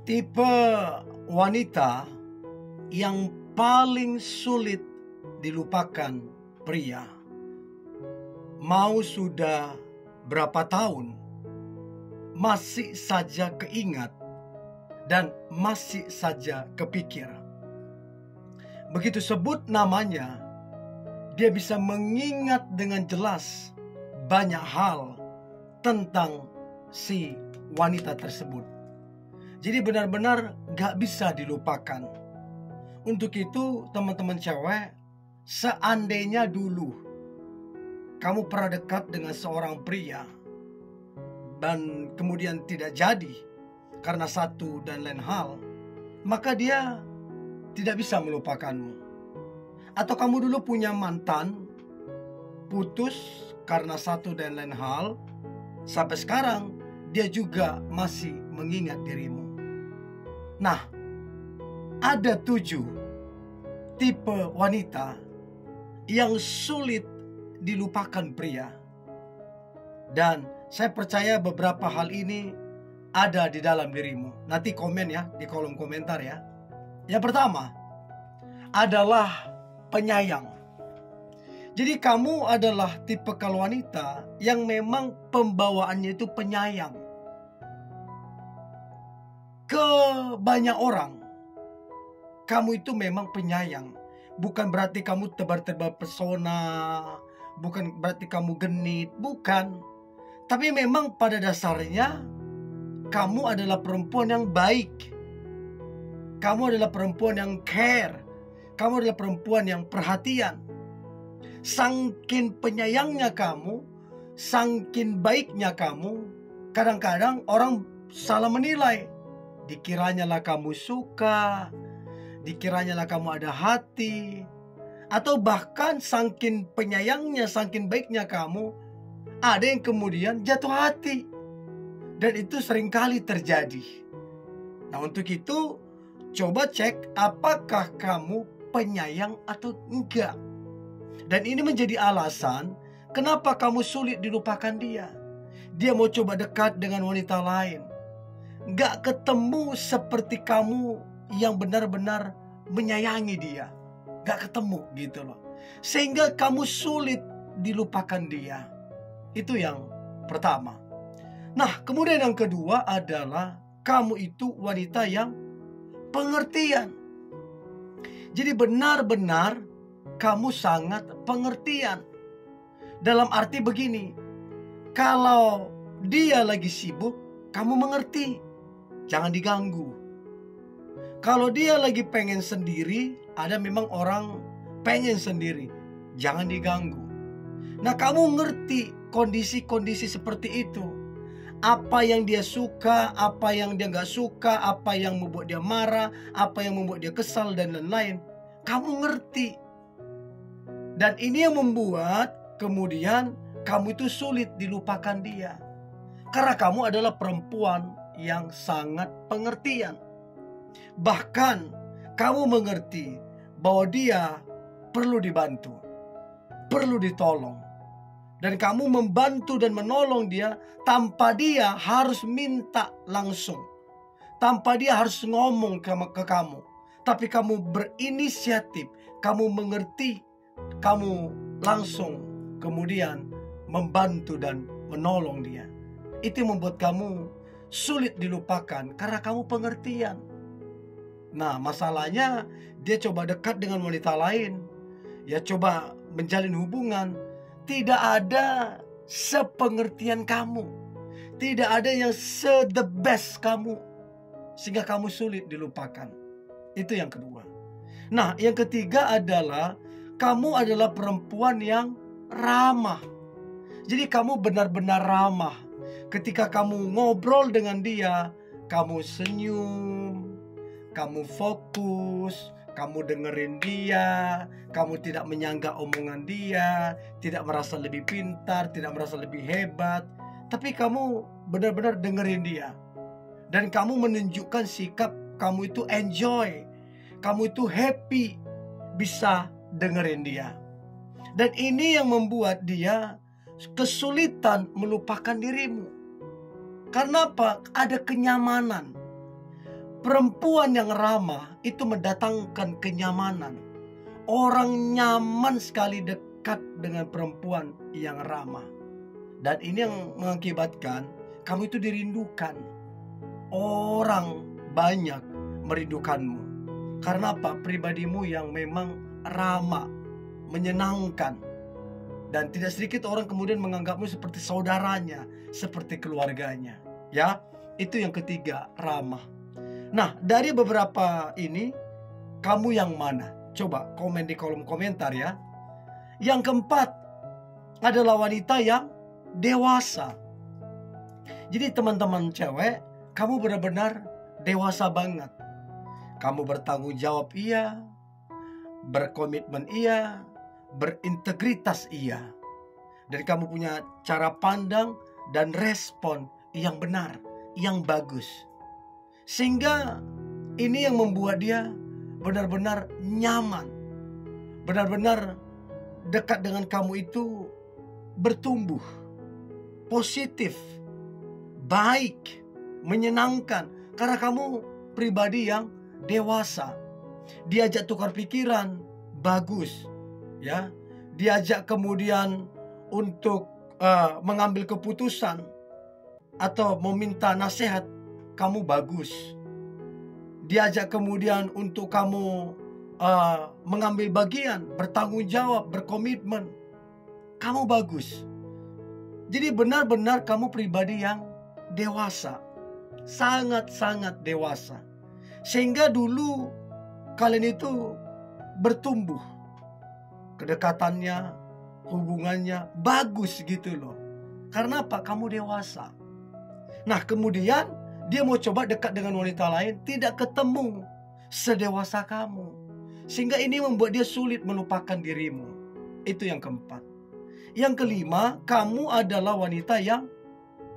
Tipe wanita yang paling sulit dilupakan pria. Mau sudah berapa tahun, masih saja keingat dan masih saja kepikir. Begitu sebut namanya, dia bisa mengingat dengan jelas banyak hal tentang si wanita tersebut. Jadi benar-benar gak bisa dilupakan. Untuk itu teman-teman cewek, seandainya dulu kamu pernah dekat dengan seorang pria dan kemudian tidak jadi karena satu dan lain hal, maka dia tidak bisa melupakanmu. Atau kamu dulu punya mantan, putus karena satu dan lain hal, sampai sekarang dia juga masih mengingat dirimu. Nah, ada 7 tipe wanita yang sulit dilupakan pria. Dan saya percaya beberapa hal ini ada di dalam dirimu. Nanti komen ya, di kolom komentar ya. Yang pertama adalah penyayang. Jadi kamu adalah tipe wanita yang memang pembawaannya itu penyayang. Ke banyak orang, kamu itu memang penyayang. Bukan berarti kamu tebar-tebar pesona, bukan berarti kamu genit, bukan. Tapi memang pada dasarnya kamu adalah perempuan yang baik. Kamu adalah perempuan yang care. Kamu adalah perempuan yang perhatian. Sangkin penyayangnya kamu, sangkin baiknya kamu, kadang-kadang orang salah menilai. Dikiranya lah kamu suka, dikiranya lah kamu ada hati, atau bahkan sangkin penyayangnya, sangkin baiknya kamu, ada yang kemudian jatuh hati. Dan itu seringkali terjadi. Nah, untuk itu coba cek apakah kamu penyayang atau enggak. Dan ini menjadi alasan kenapa kamu sulit dilupakan dia. Dia mau coba dekat dengan wanita lain, gak ketemu seperti kamu yang benar-benar menyayangi dia. Gak ketemu gitu loh. Sehingga kamu sulit dilupakan dia. Itu yang pertama. Nah, kemudian yang kedua adalah kamu itu wanita yang pengertian. Jadi benar-benar kamu sangat pengertian. Dalam arti begini, kalau dia lagi sibuk, kamu mengerti. Jangan diganggu. Kalau dia lagi pengen sendiri, ada memang orang pengen sendiri, jangan diganggu. Nah, kamu ngerti kondisi-kondisi seperti itu. Apa yang dia suka, apa yang dia gak suka, apa yang membuat dia marah, apa yang membuat dia kesal dan lain-lain. Kamu ngerti. Dan ini yang membuat kemudian kamu itu sulit dilupakan dia. Karena kamu adalah perempuan yang sangat pengertian. Bahkan kamu mengerti bahwa dia perlu dibantu, perlu ditolong. Dan kamu membantu dan menolong dia tanpa dia harus minta langsung, tanpa dia harus ngomong ke kamu. Tapi kamu berinisiatif, kamu mengerti, kamu langsung kemudian membantu dan menolong dia. Itu membuat kamu sulit dilupakan karena kamu pengertian. Nah, masalahnya dia coba dekat dengan wanita lain, ya coba menjalin hubungan, tidak ada sepengertian kamu, tidak ada yang the best kamu, sehingga kamu sulit dilupakan. Itu yang kedua. Nah, yang ketiga adalah kamu adalah perempuan yang ramah. Jadi kamu benar-benar ramah. Ketika kamu ngobrol dengan dia, kamu senyum, kamu fokus, kamu dengerin dia, kamu tidak menyanggah omongan dia, tidak merasa lebih pintar, tidak merasa lebih hebat, tapi kamu benar-benar dengerin dia. Dan kamu menunjukkan sikap kamu itu enjoy, kamu itu happy bisa dengerin dia. Dan ini yang membuat dia kesulitan melupakan dirimu. Karena apa? Ada kenyamanan. Perempuan yang ramah itu mendatangkan kenyamanan. Orang nyaman sekali dekat dengan perempuan yang ramah. Dan ini yang mengakibatkan kamu itu dirindukan. Orang banyak merindukanmu. Karena apa? Pribadimu yang memang ramah, menyenangkan. Dan tidak sedikit orang kemudian menganggapmu seperti saudaranya, seperti keluarganya. Ya, itu yang ketiga, ramah. Nah, dari beberapa ini, kamu yang mana? Coba komen di kolom komentar ya. Yang keempat adalah wanita yang dewasa. Jadi teman-teman cewek, kamu benar-benar dewasa banget. Kamu bertanggung jawab iya, berkomitmen iya, berintegritas iya. Dan kamu punya cara pandang dan respon yang benar, yang bagus. Sehingga ini yang membuat dia benar-benar nyaman. Benar-benar dekat dengan kamu itu bertumbuh. Positif, baik, menyenangkan. Karena kamu pribadi yang dewasa. Diajak tukar pikiran, bagus. Ya, diajak kemudian untuk mengambil keputusan atau meminta nasihat, kamu bagus. Diajak kemudian untuk kamu mengambil bagian, bertanggung jawab, berkomitmen, kamu bagus. Jadi benar-benar kamu pribadi yang dewasa, sangat-sangat dewasa. Sehingga dulu kalian itu bertumbuh, kedekatannya, hubungannya bagus gitu loh. Karena apa? Kamu dewasa. Nah kemudian dia mau coba dekat dengan wanita lain, tidak ketemu sedewasa kamu. Sehingga ini membuat dia sulit melupakan dirimu. Itu yang keempat. Yang kelima, kamu adalah wanita yang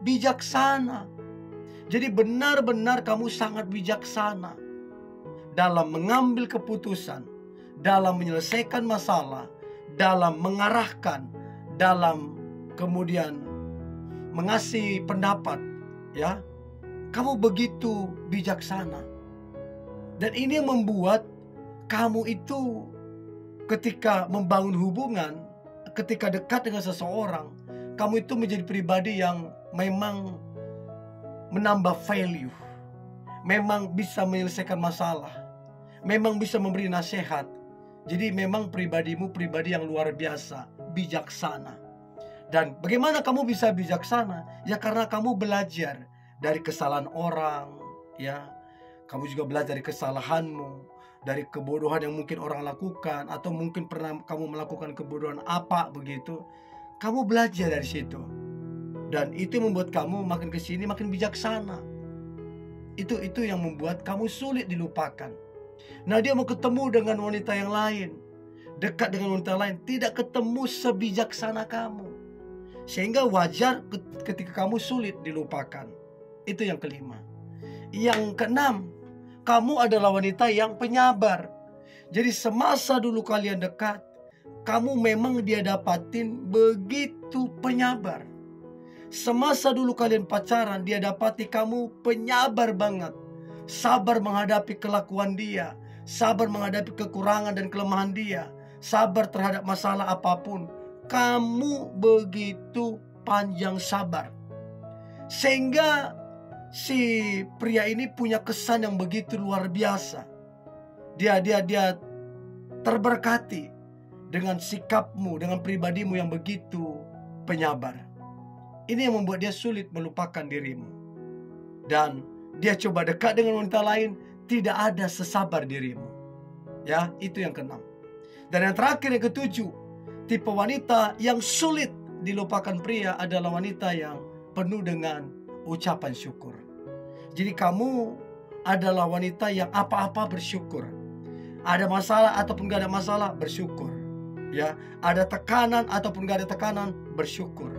bijaksana. Jadi benar-benar kamu sangat bijaksana dalam mengambil keputusan, dalam menyelesaikan masalah, dalam mengarahkan, dalam kemudian mengasih pendapat, ya. Kamu begitu bijaksana. Dan ini yang membuat kamu itu ketika membangun hubungan, ketika dekat dengan seseorang, kamu itu menjadi pribadi yang memang menambah value, memang bisa menyelesaikan masalah, memang bisa memberi nasihat. Jadi memang pribadimu pribadi yang luar biasa, bijaksana. Dan bagaimana kamu bisa bijaksana? Ya karena kamu belajar dari kesalahan orang, ya. Kamu juga belajar dari kesalahanmu, dari kebodohan yang mungkin orang lakukan, atau mungkin pernah kamu melakukan kebodohan apa begitu. Kamu belajar dari situ. Dan itu membuat kamu makin kesini makin bijaksana. Itu yang membuat kamu sulit dilupakan. Nah dia mau ketemu dengan wanita yang lain, dekat dengan wanita lain, tidak ketemu sebijaksana kamu. Sehingga wajar ketika kamu sulit dilupakan. Itu yang kelima. Yang keenam, kamu adalah wanita yang penyabar. Jadi semasa dulu kalian dekat, kamu memang dia dapatin begitu penyabar. Semasa dulu kalian pacaran, dia dapati kamu penyabar banget. Sabar menghadapi kelakuan dia, sabar menghadapi kekurangan dan kelemahan dia, sabar terhadap masalah apapun. Kamu begitu panjang sabar. Sehingga si pria ini punya kesan yang begitu luar biasa. Dia terberkati dengan sikapmu, dengan pribadimu yang begitu penyabar. Ini yang membuat dia sulit melupakan dirimu. Dan dia coba dekat dengan wanita lain, tidak ada sesabar dirimu. Ya, itu yang keenam. Dan yang terakhir, yang ketujuh, tipe wanita yang sulit dilupakan pria adalah wanita yang penuh dengan ucapan syukur. Jadi kamu adalah wanita yang apa-apa bersyukur. Ada masalah ataupun gak ada masalah, bersyukur. Ya, ada tekanan ataupun gak ada tekanan, bersyukur.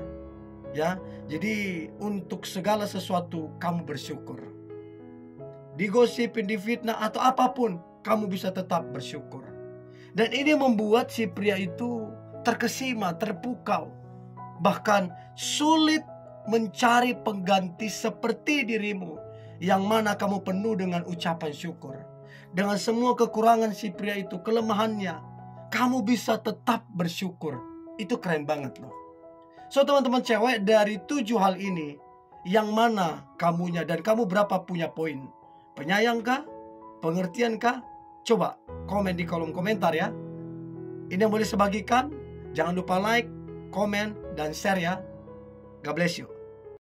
Ya, jadi untuk segala sesuatu kamu bersyukur. Digosipin, difitnah atau apapun, kamu bisa tetap bersyukur. Dan ini membuat si pria itu terkesima, terpukau, bahkan sulit mencari pengganti seperti dirimu yang mana kamu penuh dengan ucapan syukur. Dengan semua kekurangan si pria itu, kelemahannya, kamu bisa tetap bersyukur. Itu keren banget loh. So teman-teman cewek, dari 7 hal ini, yang mana kamunya dan kamu berapa punya poin? Penyayang kah? Pengertian kah? Coba komen di kolom komentar ya. Ini yang boleh sebagikan. Jangan lupa like, komen, dan share ya. God bless you.